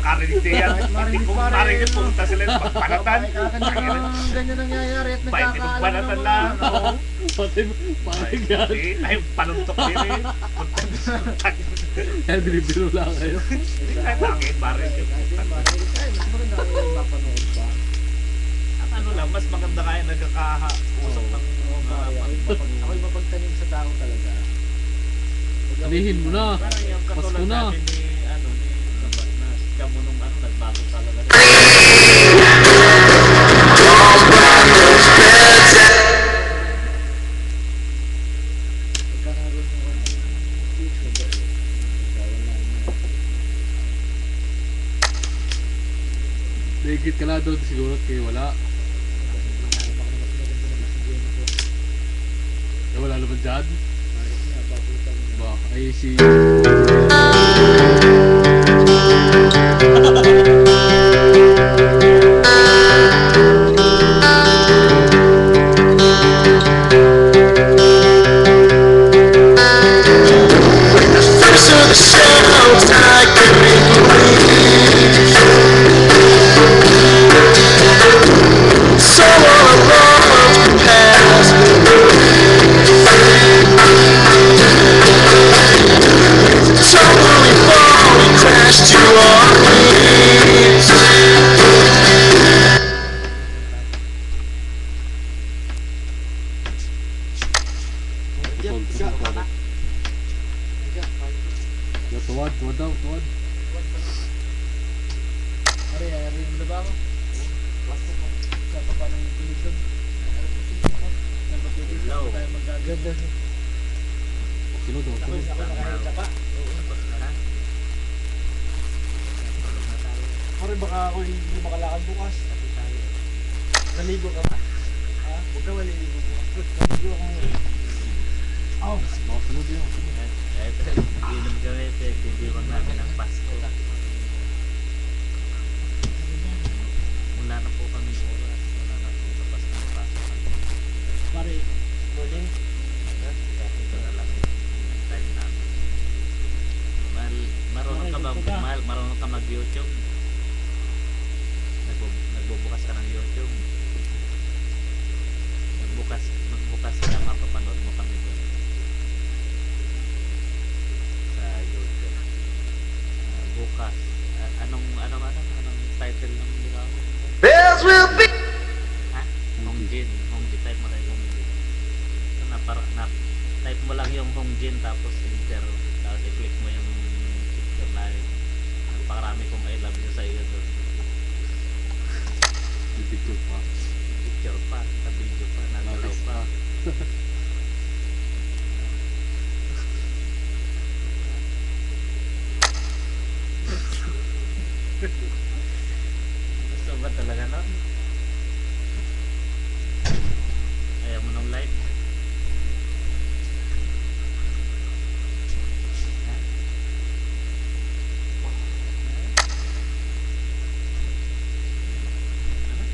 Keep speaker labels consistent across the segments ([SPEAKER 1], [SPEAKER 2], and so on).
[SPEAKER 1] makakarinig din yan. Hindi kung marinig pumunta sila yung pagpanatan.
[SPEAKER 2] Ganyan nangyayari at
[SPEAKER 1] Pwede magpanatan lang.
[SPEAKER 3] Patig yan.
[SPEAKER 1] Ay, panuntok din eh.
[SPEAKER 3] Kaya binibiro lang kayo.
[SPEAKER 1] Hindi kahit bakit marinig yung
[SPEAKER 2] Mas maganda kayo mapanood pa.
[SPEAKER 1] Ang ano lang, mas maganda kaya nagkakausap ng
[SPEAKER 2] Ako'y mapagtanim sa tao talaga.
[SPEAKER 3] Anihin mo na.
[SPEAKER 1] parang yung
[SPEAKER 3] Pasko
[SPEAKER 1] katulad
[SPEAKER 3] na.
[SPEAKER 1] natin ni siya mo nung nagbago talaga.
[SPEAKER 2] Pagkakaroon mo ng future ba?
[SPEAKER 3] Dahigit ka na doon siguro kayo wala. Wala naman dyan. Ba, ay si... Tuwad daw, tuwad.
[SPEAKER 2] Ari yung laba mo. Sa pa ng tulisod.
[SPEAKER 1] Hello.
[SPEAKER 2] Tayo magaganda.
[SPEAKER 3] Sunod daw, sunod.
[SPEAKER 2] Pare baka ako hindi makalakad bukas. Naligo ka ba? Ha? Huwag ka maliligo bukas. Naligo ako ngayon.
[SPEAKER 3] Oh, baka sunod yun.
[SPEAKER 1] Nag-inom kami, pagdidiwang namin ng Pasko. Wala na po kami oras. Wala na po sa Pasko ng Pasko.
[SPEAKER 2] Pare, morning.
[SPEAKER 1] Ito na lang yung time namin. Marunong ka ba? Marunong ka mag-YouTube? Nagbubukas ka ng YouTube? Magbukas ka na mapapanood mo kami doon sa YouTube. Bukas. Anong title ng nila?
[SPEAKER 4] Bells will be.
[SPEAKER 1] Ha? Hongjin. Type mo lang yung Hongjin. Type mo lang yung Hongjin tapos enter. Tapos i-click mo yung picture na yun. Napakarami kong I love you sa iyo doon.
[SPEAKER 3] Picture pa.
[SPEAKER 1] Picture pa, sa video pa, nagalaw pa. Gusto ba talaga no? Ayaw mo ng live? Ha? Ano?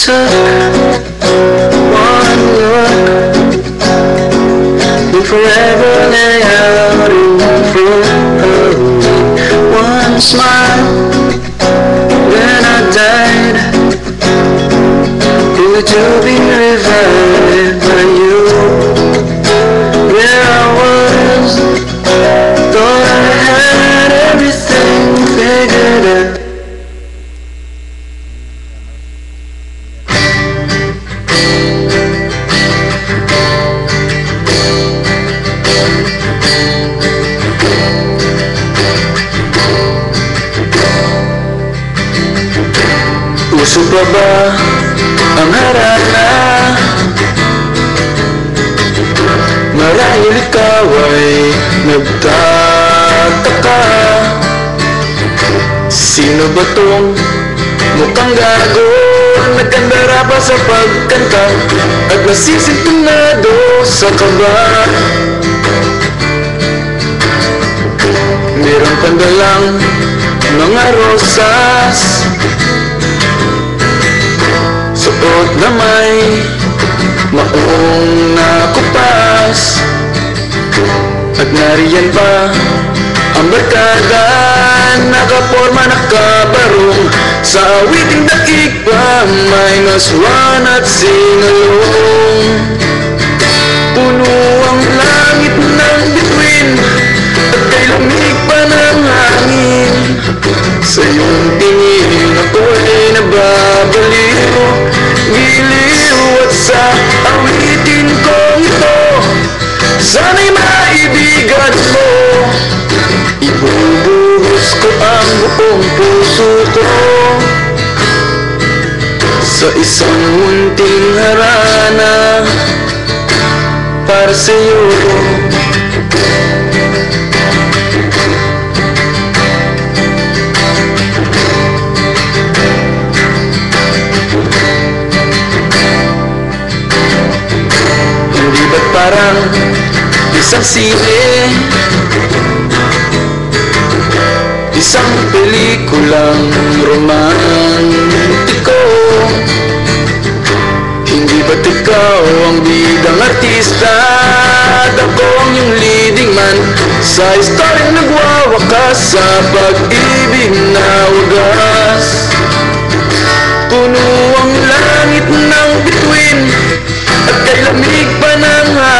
[SPEAKER 5] took one look, would forever lay out in front of me. One smile, when I died, would you be revived by you? Where I was, thought I had everything figured out. Uso pa ba ang harana? Marahil ikaw ay nagtataka, sino ba tong mukhang gago? Nagkandara pa sa pagkanta at nasisintunado sa kaba. Meron pandalang mga rosas, suot na may maong nakupas, at nariyan pa ang barkada, nakaporma nakabarong sa awiting daig pa, may ngaswan at singalong. Puno ang langit ng bituin at kay lamig pa ng hangin. Sa iyong tingin ako'y nababaliw, giliw at sa awitin kong ito, sana'y maibigan mo. Ibubuhos ko ang buong puso ko sa isang munting harana para sa'yo. Hindi ba't parang isang sine, isang pelikulang romantiko? Hindi ba't ikaw ang bidang artista at ako ang iyong leading man sa istoryang nagwawakas sa pag-ibig na wagas? Puno ang langit ng bituin at kay lamig pa na